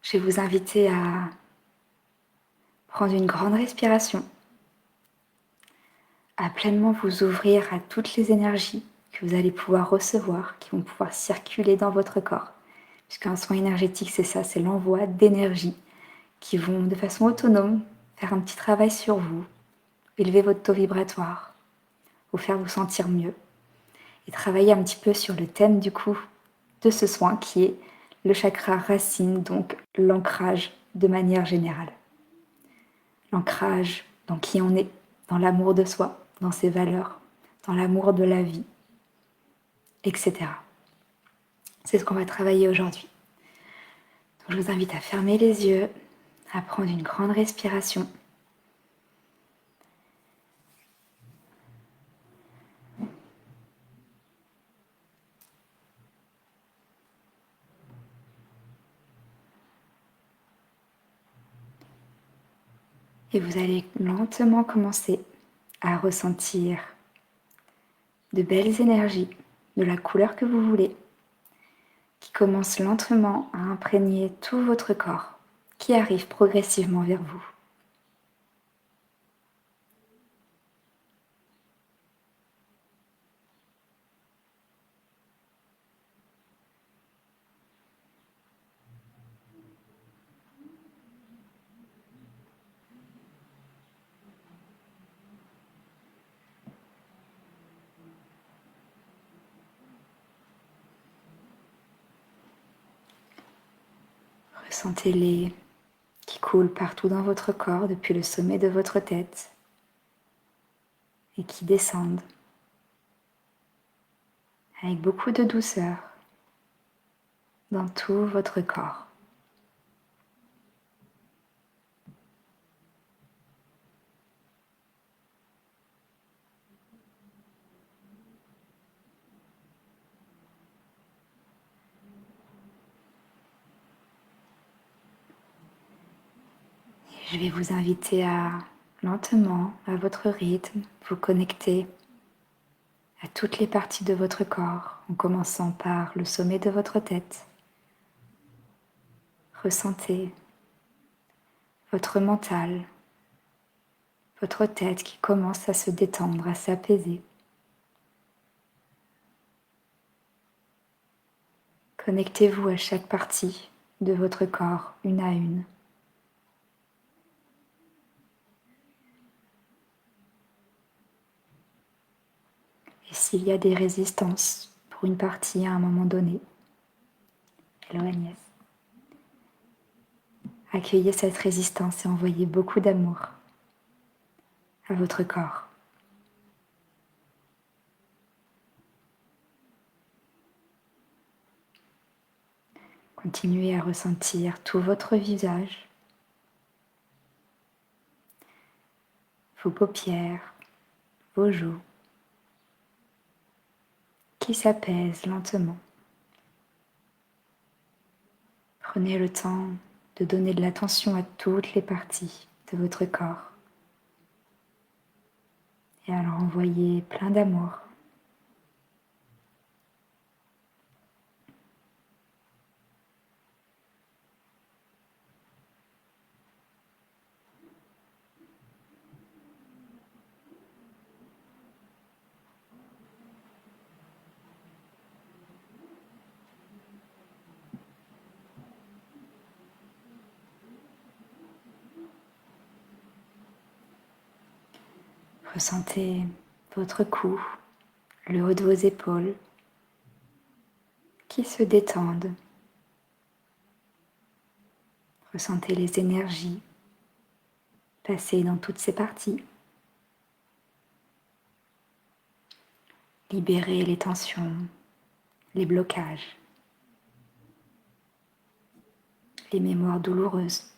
Je vais vous inviter à prendre une grande respiration, à pleinement vous ouvrir à toutes les énergies que vous allez pouvoir recevoir, qui vont pouvoir circuler dans votre corps. Puisqu'un soin énergétique, c'est ça, c'est l'envoi d'énergie qui vont de façon autonome faire un petit travail sur vous, élever votre taux vibratoire, vous faire vous sentir mieux et travailler un petit peu sur le thème du coup de ce soin qui est le chakra racine, donc l'ancrage de manière générale. L'ancrage dans qui on est, dans l'amour de soi, dans ses valeurs, dans l'amour de la vie, etc. C'est ce qu'on va travailler aujourd'hui. Donc je vous invite à fermer les yeux, à prendre une grande respiration. Et vous allez lentement commencer à ressentir de belles énergies, de la couleur que vous voulez, qui commencent lentement à imprégner tout votre corps, qui arrive progressivement vers vous. Ressentez-les qui coulent partout dans votre corps depuis le sommet de votre tête et qui descendent avec beaucoup de douceur dans tout votre corps. Je vais vous inviter à lentement, à votre rythme, vous connecter à toutes les parties de votre corps, en commençant par le sommet de votre tête. Ressentez votre mental, votre tête qui commence à se détendre, à s'apaiser. Connectez-vous à chaque partie de votre corps, une à une. Et s'il y a des résistances pour une partie à un moment donné, éloignez. Accueillez cette résistance et envoyez beaucoup d'amour à votre corps. Continuez à ressentir tout votre visage, vos paupières, vos joues, qui s'apaisent lentement. Prenez le temps de donner de l'attention à toutes les parties de votre corps et à leur envoyer plein d'amour. Ressentez votre cou, le haut de vos épaules qui se détendent. Ressentez les énergies passer dans toutes ces parties. Libérez les tensions, les blocages, les mémoires douloureuses.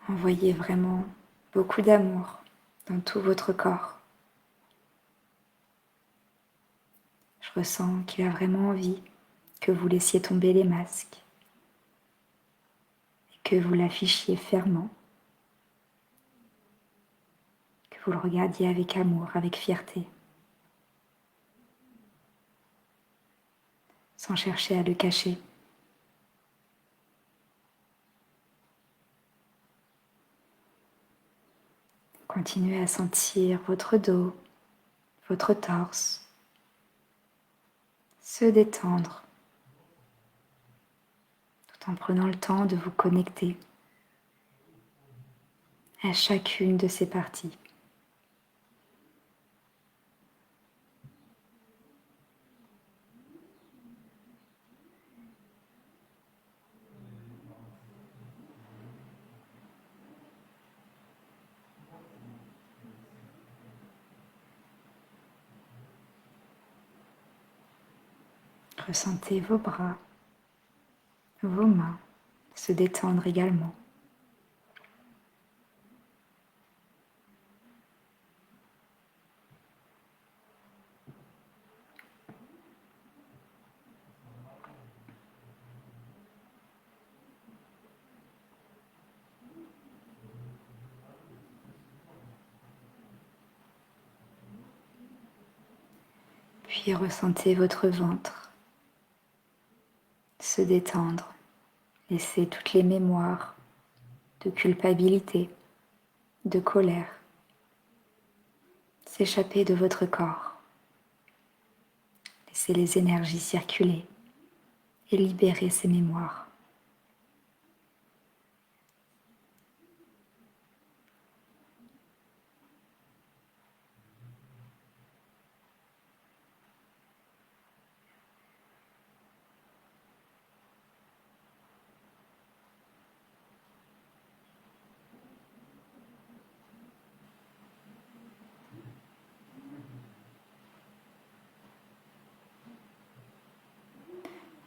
Envoyez vraiment beaucoup d'amour dans tout votre corps. Je ressens qu'il a vraiment envie que vous laissiez tomber les masques et que vous l'affichiez fièrement, que vous le regardiez avec amour, avec fierté, sans chercher à le cacher. Continuez à sentir votre dos, votre torse se détendre tout en prenant le temps de vous connecter à chacune de ces parties. Ressentez vos bras, vos mains se détendre également. Puis ressentez votre ventre se détendre. Laissez toutes les mémoires de culpabilité, de colère s'échapper de votre corps. Laissez les énergies circuler et libérer ces mémoires.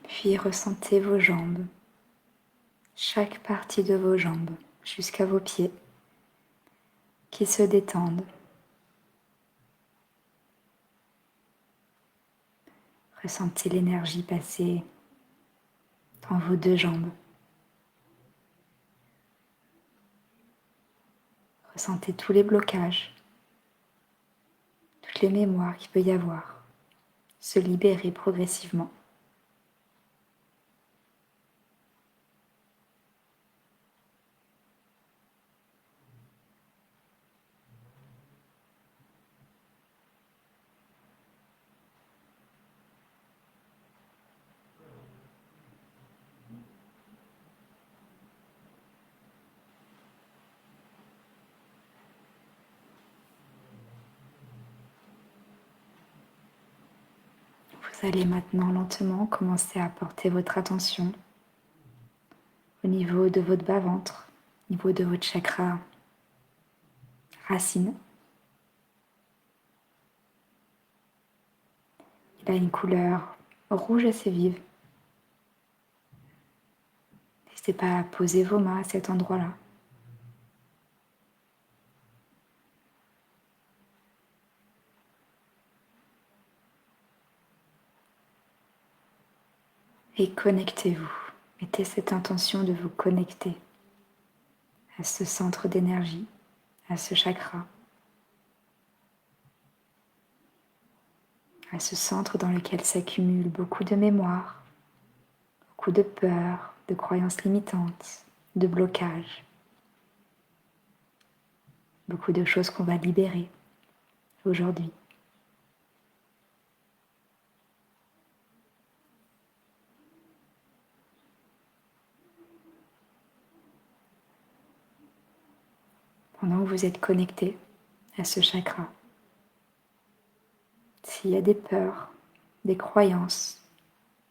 Puis ressentez vos jambes, chaque partie de vos jambes jusqu'à vos pieds qui se détendent. Ressentez l'énergie passer dans vos deux jambes. Ressentez tous les blocages, toutes les mémoires qu'il peut y avoir, se libérer progressivement. Vous allez maintenant lentement commencer à porter votre attention au niveau de votre bas-ventre, au niveau de votre chakra racine. Il a une couleur rouge assez vive. N'hésitez pas à poser vos mains à cet endroit-là. Et connectez-vous. Mettez cette intention de vous connecter à ce centre d'énergie, à ce chakra, à ce centre dans lequel s'accumulent beaucoup de mémoires, beaucoup de peurs, de croyances limitantes, de blocages, beaucoup de choses qu'on va libérer aujourd'hui. Pendant que vous êtes connecté à ce chakra, s'il y a des peurs, des croyances,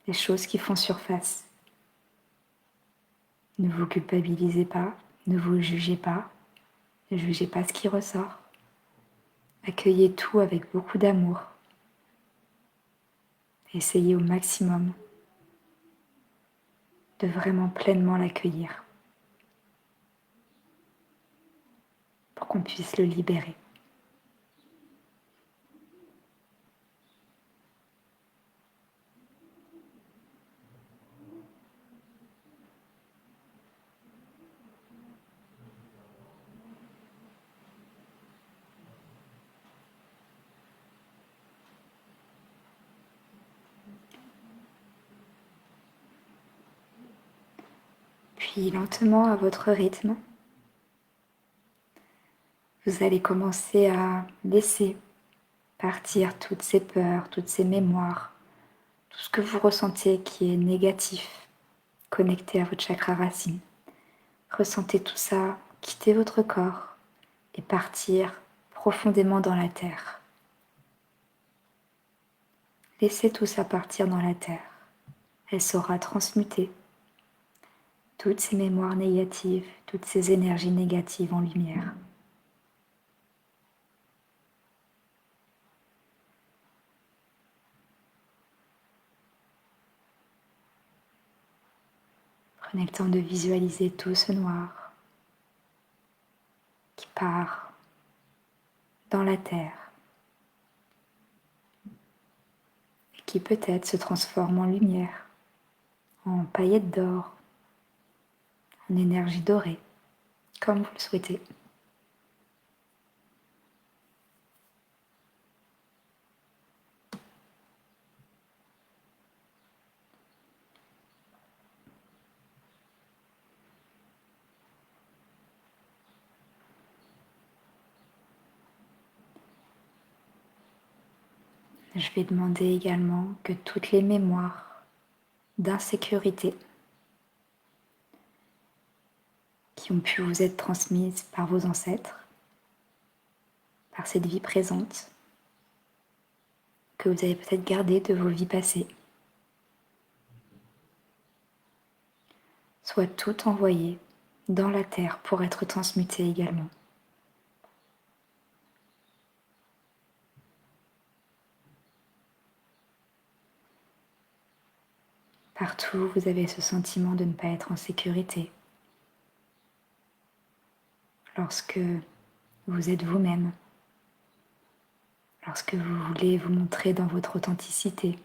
des choses qui font surface, ne vous culpabilisez pas, ne vous jugez pas, ne jugez pas ce qui ressort. Accueillez tout avec beaucoup d'amour. Essayez au maximum de vraiment pleinement l'accueillir pour qu'on puisse le libérer. Puis lentement, à votre rythme, vous allez commencer à laisser partir toutes ces peurs, toutes ces mémoires, tout ce que vous ressentez qui est négatif, connecté à votre chakra racine. Ressentez tout ça quitter votre corps et partir profondément dans la terre. Laissez tout ça partir dans la terre. Elle saura transmuter toutes ces mémoires négatives, toutes ces énergies négatives en lumière. Prenez le temps de visualiser tout ce noir qui part dans la terre et qui peut-être se transforme en lumière, en paillettes d'or, en énergie dorée, comme vous le souhaitez. Je vais demander également que toutes les mémoires d'insécurité qui ont pu vous être transmises par vos ancêtres, par cette vie présente, que vous avez peut-être gardées de vos vies passées, soient toutes envoyées dans la terre pour être transmutées également. Partout, vous avez ce sentiment de ne pas être en sécurité. Lorsque vous êtes vous-même, lorsque vous voulez vous montrer dans votre authenticité,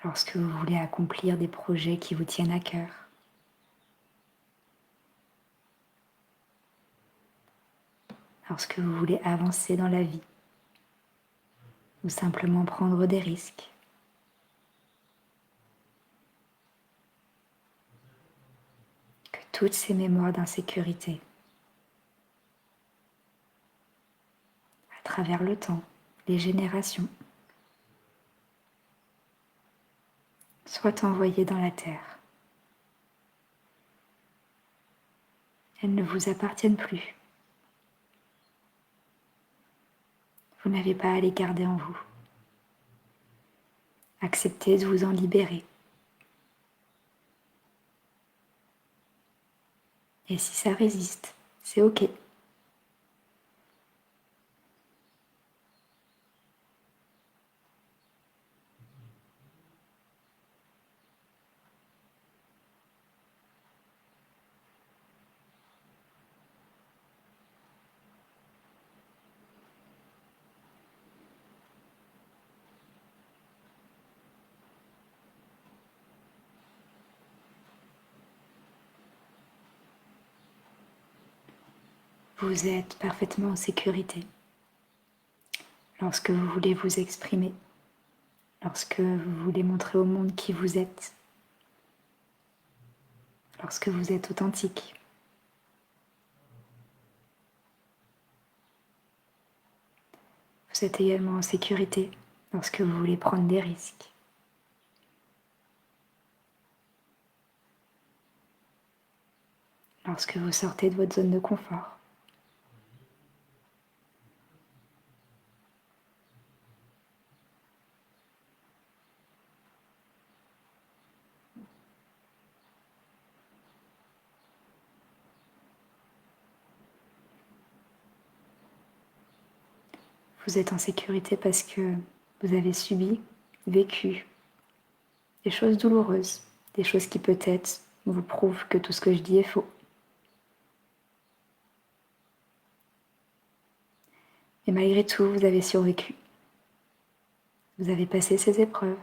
lorsque vous voulez accomplir des projets qui vous tiennent à cœur. Lorsque vous voulez avancer dans la vie ou simplement prendre des risques. Que toutes ces mémoires d'insécurité, à travers le temps, les générations, soient envoyées dans la terre. Elles ne vous appartiennent plus. Vous n'avez pas à les garder en vous. Acceptez de vous en libérer. Et si ça résiste, c'est OK. Vous êtes parfaitement en sécurité lorsque vous voulez vous exprimer, lorsque vous voulez montrer au monde qui vous êtes, lorsque vous êtes authentique. Vous êtes également en sécurité lorsque vous voulez prendre des risques. Lorsque vous sortez de votre zone de confort. Vous êtes en sécurité parce que vous avez subi, vécu des choses douloureuses, des choses qui peut-être vous prouvent que tout ce que je dis est faux. Et malgré tout, vous avez survécu. Vous avez passé ces épreuves.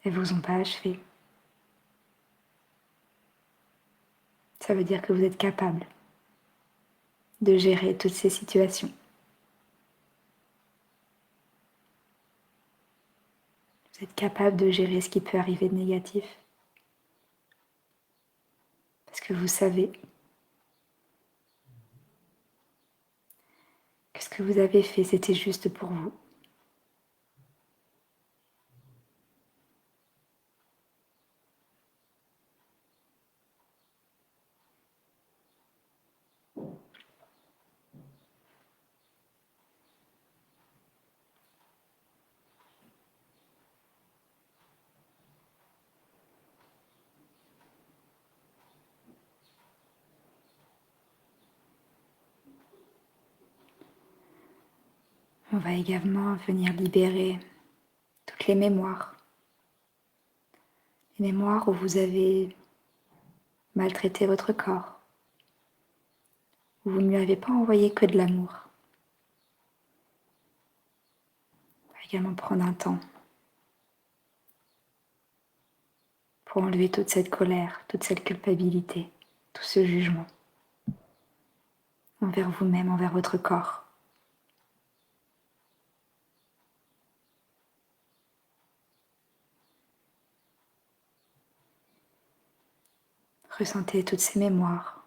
Elles ne vous ont pas achevé. Ça veut dire que vous êtes capable de gérer toutes ces situations. Vous êtes capable de gérer ce qui peut arriver de négatif. Parce que vous savez que ce que vous avez fait, c'était juste pour vous. On va également venir libérer toutes les mémoires. Les mémoires où vous avez maltraité votre corps, où vous ne lui avez pas envoyé que de l'amour. On va également prendre un temps pour enlever toute cette colère, toute cette culpabilité, tout ce jugement envers vous-même, envers votre corps. Ressentez toutes ces mémoires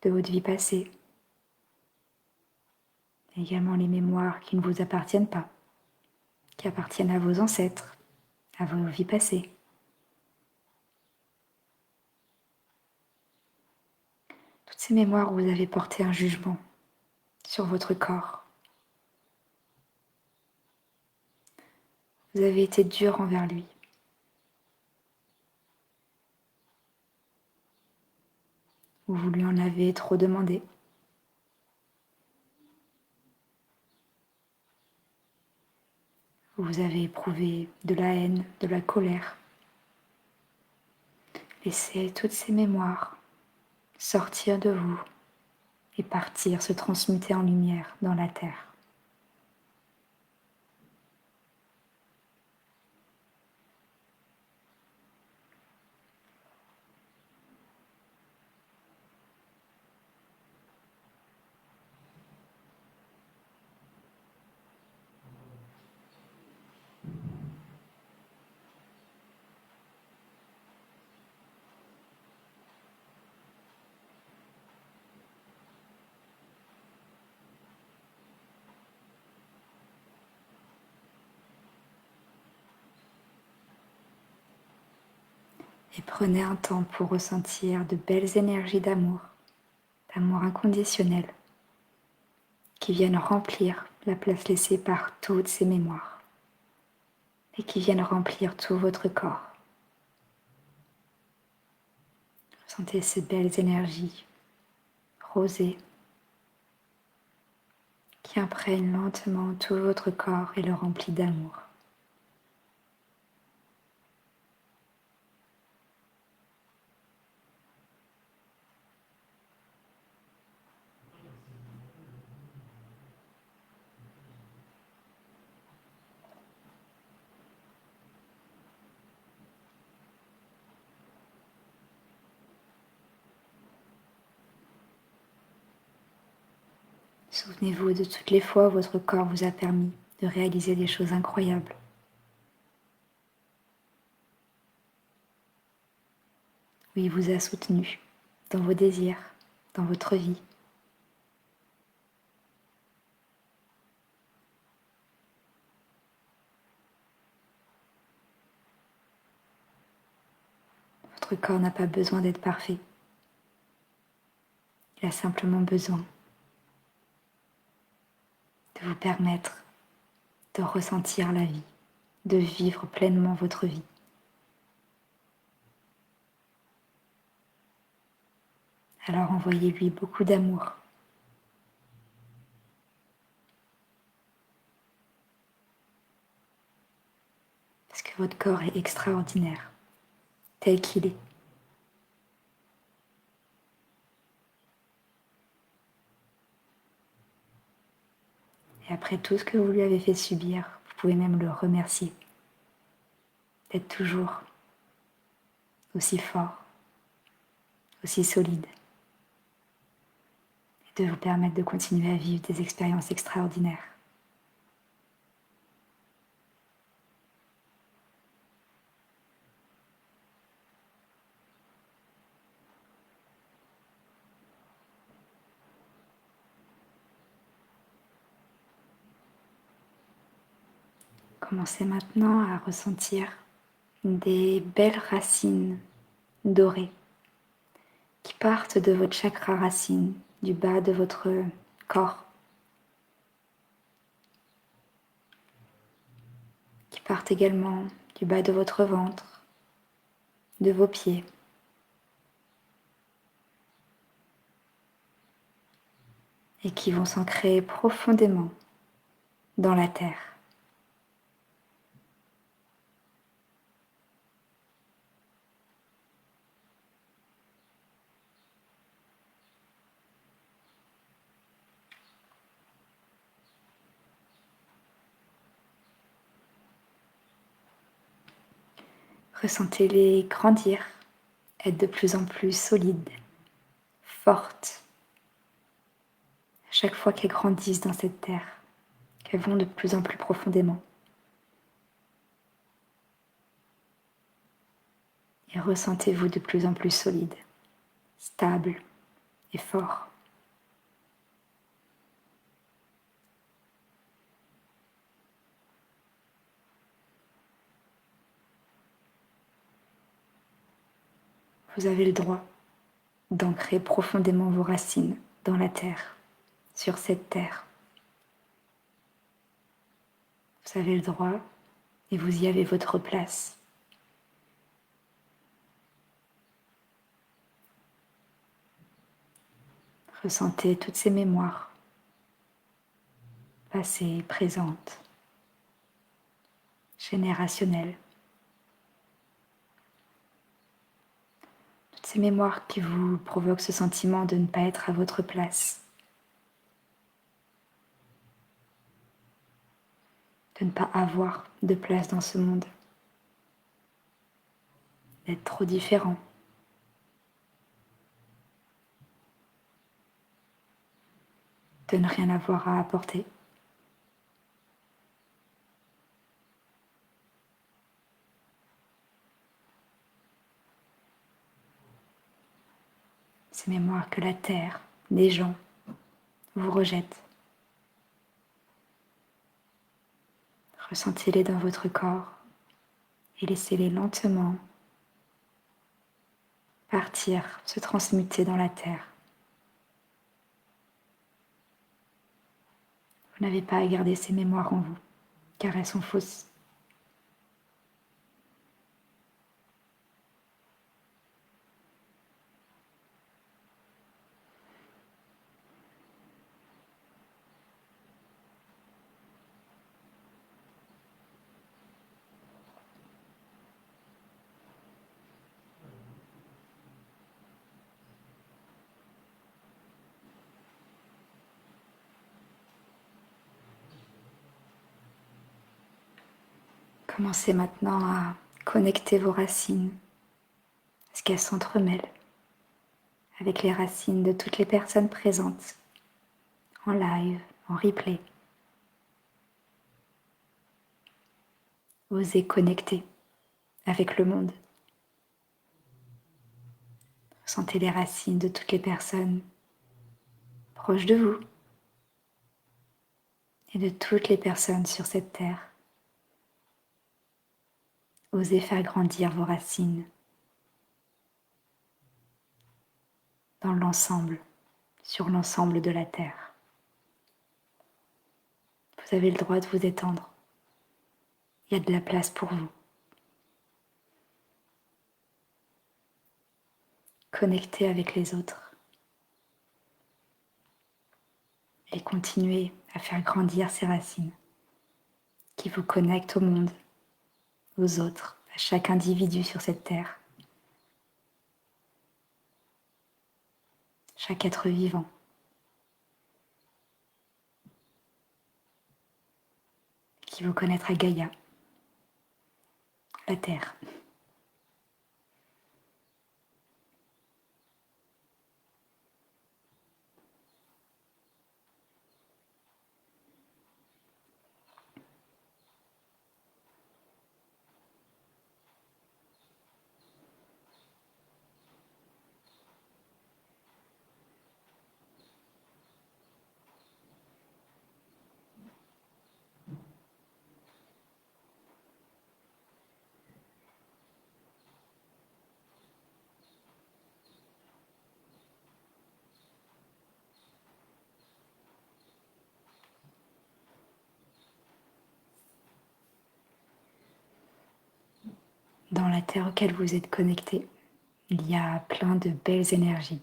de votre vie passée, et également les mémoires qui ne vous appartiennent pas, qui appartiennent à vos ancêtres, à vos vies passées. Toutes ces mémoires où vous avez porté un jugement sur votre corps. Vous avez été dur envers lui. Ou vous lui en avez trop demandé. Vous avez éprouvé de la haine, de la colère. Laissez toutes ces mémoires sortir de vous et partir se transmuter en lumière dans la terre. Et prenez un temps pour ressentir de belles énergies d'amour inconditionnel, qui viennent remplir la place laissée par toutes ces mémoires et qui viennent remplir tout votre corps. Ressentez ces belles énergies rosées qui imprègnent lentement tout votre corps et le remplissent d'amour. Souvenez-vous de toutes les fois où votre corps vous a permis de réaliser des choses incroyables. Où il vous a soutenu dans vos désirs, dans votre vie. Votre corps n'a pas besoin d'être parfait. Il a simplement besoin de vous permettre de ressentir la vie, de vivre pleinement votre vie. Alors envoyez-lui beaucoup d'amour. Parce que votre corps est extraordinaire, tel qu'il est. Et après tout ce que vous lui avez fait subir, vous pouvez même le remercier d'être toujours aussi fort, aussi solide, et de vous permettre de continuer à vivre des expériences extraordinaires. Commencez maintenant à ressentir des belles racines dorées qui partent de votre chakra racine, du bas de votre corps, qui partent également du bas de votre ventre, de vos pieds. Et qui vont s'ancrer profondément dans la terre. Ressentez-les grandir, être de plus en plus solides, fortes. À chaque fois qu'elles grandissent dans cette terre, qu'elles vont de plus en plus profondément. Et ressentez-vous de plus en plus solide, stable et fort. Vous avez le droit d'ancrer profondément vos racines dans la terre, sur cette terre. Vous avez le droit et vous y avez votre place. Ressentez toutes ces mémoires, passées, présentes, générationnelles. Toutes ces mémoires qui vous provoquent ce sentiment de ne pas être à votre place, de ne pas avoir de place dans ce monde, d'être trop différent. De ne rien avoir à apporter. Ces mémoires que la terre, les gens vous rejettent. Ressentez-les dans votre corps et laissez-les lentement partir, se transmuter dans la terre. Vous n'avez pas à garder ces mémoires en vous, car elles sont fausses. Commencez maintenant à connecter vos racines, parce qu'elles s'entremêlent avec les racines de toutes les personnes présentes, en live, en replay. Osez connecter avec le monde. Sentez les racines de toutes les personnes proches de vous et de toutes les personnes sur cette terre. Osez faire grandir vos racines dans l'ensemble, sur l'ensemble de la terre. Vous avez le droit de vous étendre. Il y a de la place pour vous. Connectez avec les autres et continuez à faire grandir ces racines qui vous connectent au monde, aux autres, à chaque individu sur cette terre, chaque être vivant. Qui vous connaîtra Gaïa, la terre. Dans la terre auquel vous êtes connecté, il y a plein de belles énergies.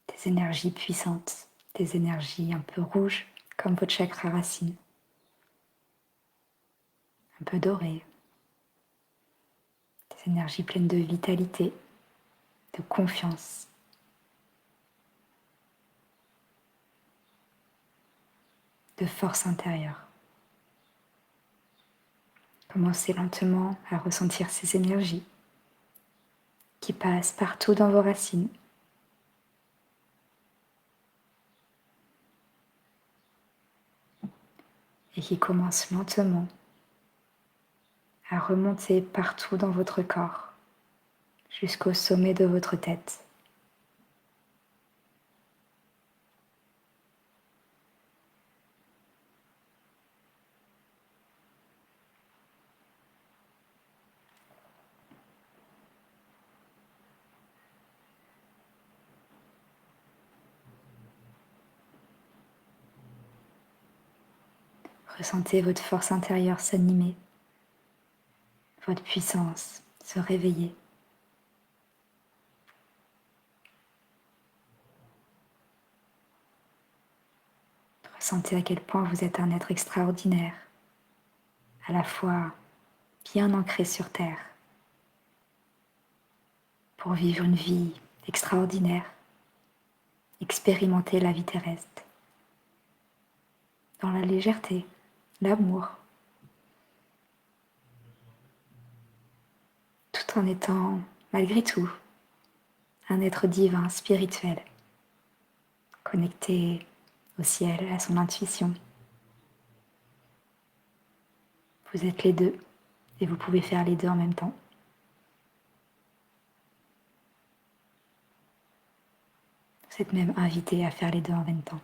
Des énergies puissantes, des énergies un peu rouges, comme votre chakra racine. Un peu dorées. Des énergies pleines de vitalité, de confiance. De force intérieure. Commencez lentement à ressentir ces énergies qui passent partout dans vos racines. Et qui commencent lentement à remonter partout dans votre corps, jusqu'au sommet de votre tête. Ressentez votre force intérieure s'animer, votre puissance se réveiller. Ressentez à quel point vous êtes un être extraordinaire, à la fois bien ancré sur Terre, pour vivre une vie extraordinaire, expérimenter la vie terrestre, dans la légèreté, l'amour, tout en étant, malgré tout, un être divin, spirituel, connecté au ciel, à son intuition. Vous êtes les deux et vous pouvez faire les deux en même temps. Vous êtes même invité à faire les deux en même temps.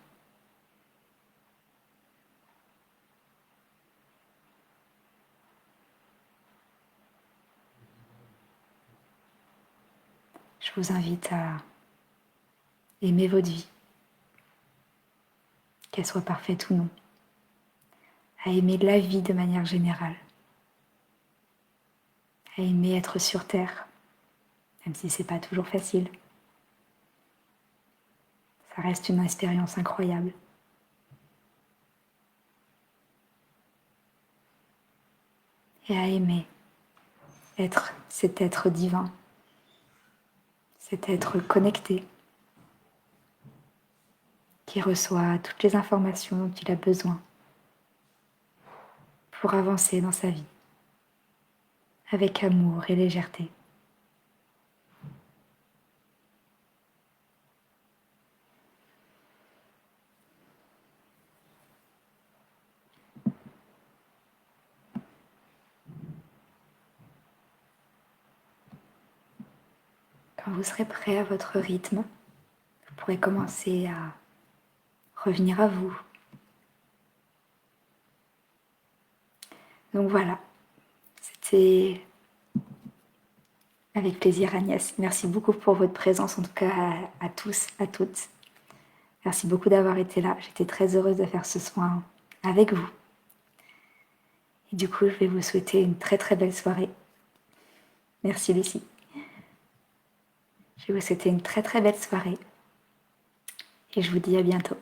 Je vous invite à aimer votre vie, qu'elle soit parfaite ou non, à aimer la vie de manière générale, à aimer être sur Terre, même si c'est pas toujours facile. Ça reste une expérience incroyable. Et à aimer être cet être divin, cet être connecté, qui reçoit toutes les informations dont il a besoin pour avancer dans sa vie, avec amour et légèreté. Quand vous serez prêt à votre rythme, vous pourrez commencer à revenir à vous. Donc voilà, c'était avec plaisir Agnès. Merci beaucoup pour votre présence, en tout cas à tous, à toutes. Merci beaucoup d'avoir été là. J'étais très heureuse de faire ce soin avec vous. Et du coup, je vais vous souhaiter une très très belle soirée. Merci Lucie. Je vais vous souhaiter une très très belle soirée. Et je vous dis à bientôt.